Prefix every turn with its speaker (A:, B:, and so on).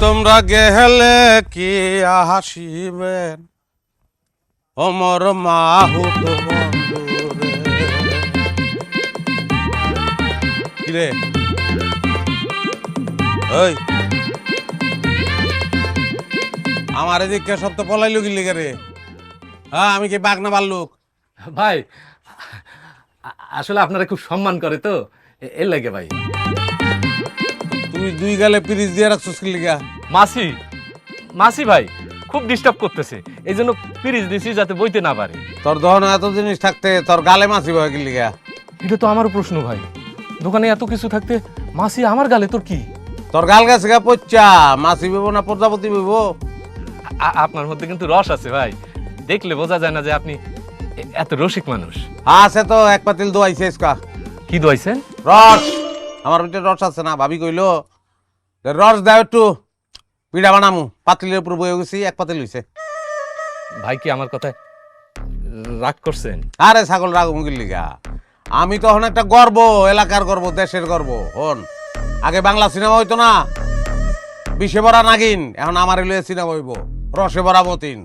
A: তোমরা গেলে কি হাসিবেন অমর মাহুত বন্ধুরে। কিরে ওই আমার এদিকে সব তো পলাইলো গিলি রে। হ্যাঁ আমি কি বাঘ না ভাল্লুক?
B: ভাই আসলে আপনারা খুব সম্মান করে তো এর লাগে ভাই।
A: তুই দুই গালে পিরিচ দিয়ে রাখছিস কি লিগা?
B: মাসি মাসি ভাই খুব ডিস্টার্ব করতেছে, এই জন্য পিরিচ দিছি যাতে বইতে না পারে।
A: তোর দহনে এত জিনিস থাকতে তোর গালে মাছি বয় কি লিগা?
B: এটা তো আমারও প্রশ্ন ভাই, দোকানে এত কিছু থাকতে মাসি আমার গালে তোর কি?
A: তোর গাল গাছে গা পচ্চা মাছি বইব না প্রজাপতি বইব?
B: আপনার মধ্যে কিন্তু রস আছে ভাই, দেখলে বোঝা যায় না যে আপনি এত রসিক মানুষ।
A: আছে তো এক পাতিল দোয়াইছে ইসকা।
B: কি দোয়াইছেন?
A: রস, আমার ভিতরে রস আছে না? ভাবি কইলো যে রস দাও একটু পিঠা বানামু, পাতিলের উপর বয়ে গেছি এক পাতিল হইছে।
B: ভাই কি আমার কথায় রাগ করছেন?
A: আরে ছাগল রাগ মুগির লিগা, আমি তখন একটা গর্ব, এলাকার গর্ব, দেশের গর্ব। হন আগে বাংলা সিনেমা হইতো না, বিষে ভরা নাগিন, এখন আমার সিনেমা হইব রসে ভরা মতিন।